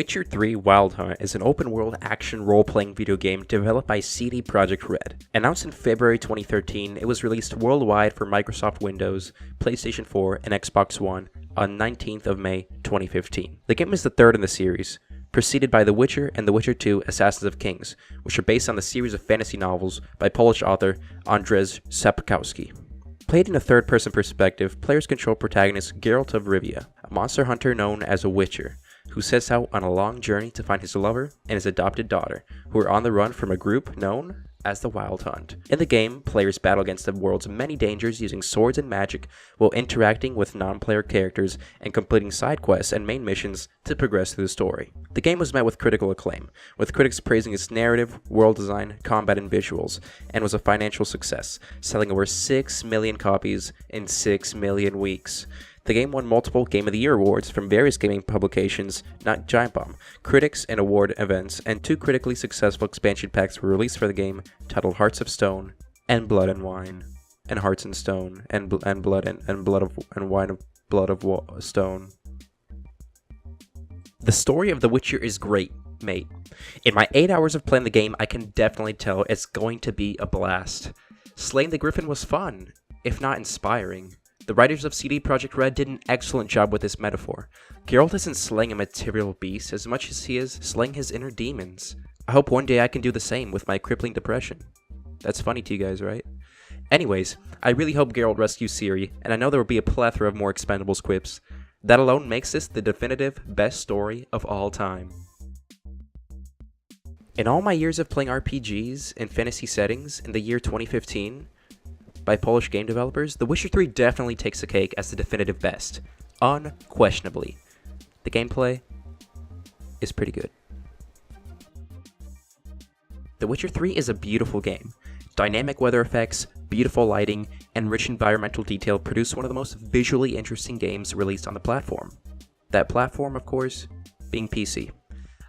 Witcher 3 Wild Hunt is an open-world action role-playing video game developed by CD Projekt Red. Announced in February 2013, it was released worldwide for Microsoft Windows, PlayStation 4, and Xbox One on 19th of May 2015. The game is the third in the series, preceded by The Witcher and The Witcher 2 Assassins of Kings, which are based on the series of fantasy novels by Polish author Andrzej Sapkowski. Played in a third-person perspective, players control protagonist Geralt of Rivia, a monster hunter known as a Witcher, who sets out on a long journey to find his lover and his adopted daughter, who are on the run from a group known as the Wild Hunt. In the game, players battle against the world's many dangers using swords and magic while interacting with non-player characters and completing side quests and main missions to progress through the story. The game was met with critical acclaim, with critics praising its narrative, world design, combat, and visuals, and was a financial success, selling over 6 million copies in 6 million weeks. The game won multiple Game of the Year awards from various gaming publications, not Giant Bomb, critics, and award events, and 2 critically successful expansion packs were released for the game, titled Hearts of Stone and Blood and Wine, and Hearts and Stone and Blood and Blood of and Wine of Blood of Stone. The story of The Witcher is great, mate. In my 8 hours of playing the game, I can definitely tell it's going to be a blast. Slaying the Griffin was fun, if not inspiring. The writers of CD Projekt Red did an excellent job with this metaphor. Geralt isn't slaying a material beast as much as he is slaying his inner demons. I hope one day I can do the same with my crippling depression. That's funny to you guys, right? Anyways, I really hope Geralt rescues Ciri, and I know there will be a plethora of more Expendables quips. That alone makes this the definitive best story of all time. In all my years of playing RPGs in fantasy settings in the year 2015, by Polish game developers, The Witcher 3 definitely takes the cake as the definitive best. Unquestionably. The gameplay is pretty good. The Witcher 3 is a beautiful game. Dynamic weather effects, beautiful lighting, and rich environmental detail produce one of the most visually interesting games released on the platform. That platform, of course, being PC.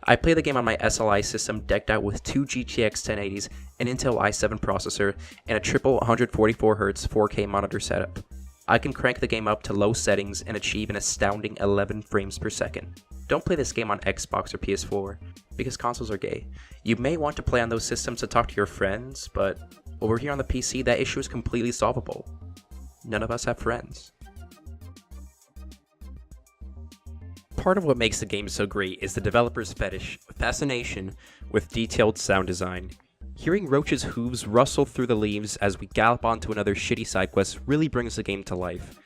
I play the game on my SLI system decked out with 2 GTX 1080s, an Intel i7 processor, and a triple 144Hz 4K monitor setup. I can crank the game up to low settings and achieve an astounding 11 frames per second. Don't play this game on Xbox or PS4, because consoles are gay. You may want to play on those systems to talk to your friends, but over here on the PC, that issue is completely solvable. None of us have friends. Part of what makes the game so great is the developer's fascination with detailed sound design. Hearing Roach's hooves rustle through the leaves as we gallop onto another shitty side quest really brings the game to life.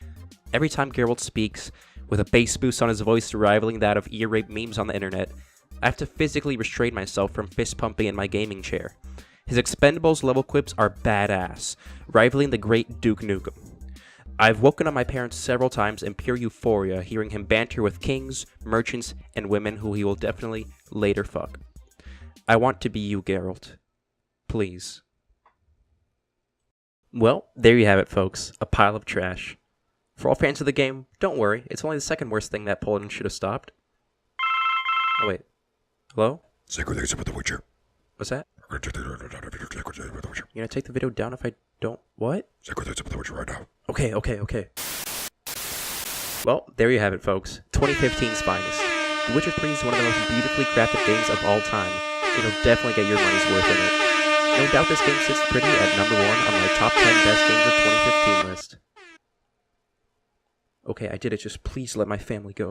Every time Geralt speaks, with a bass boost on his voice rivaling that of ear rape memes on the internet, I have to physically restrain myself from fist pumping in my gaming chair. His Expendables level quips are badass, rivaling the great Duke Nukem. I've woken up my parents several times in pure euphoria hearing him banter with kings, merchants, and women who he will definitely later fuck. I want to be you, Geralt. Please. Well, there you have it, folks. A pile of trash. For all fans of the game, don't worry. It's only the second worst thing that Poland should have stopped. Oh, wait. Hello? Say good things about The Witcher. What's that? You're gonna You're gonna take the video down if I don't... What? Say good things about The Witcher right now. Okay. Well, there you have it, folks. 2015's finest. The Witcher 3 is one of the most beautifully crafted games of all time. It'll definitely get your money's worth in it. No doubt this game sits pretty at number 1 on my top 10 best games of 2015 list. Okay, I did it. Just please let my family go.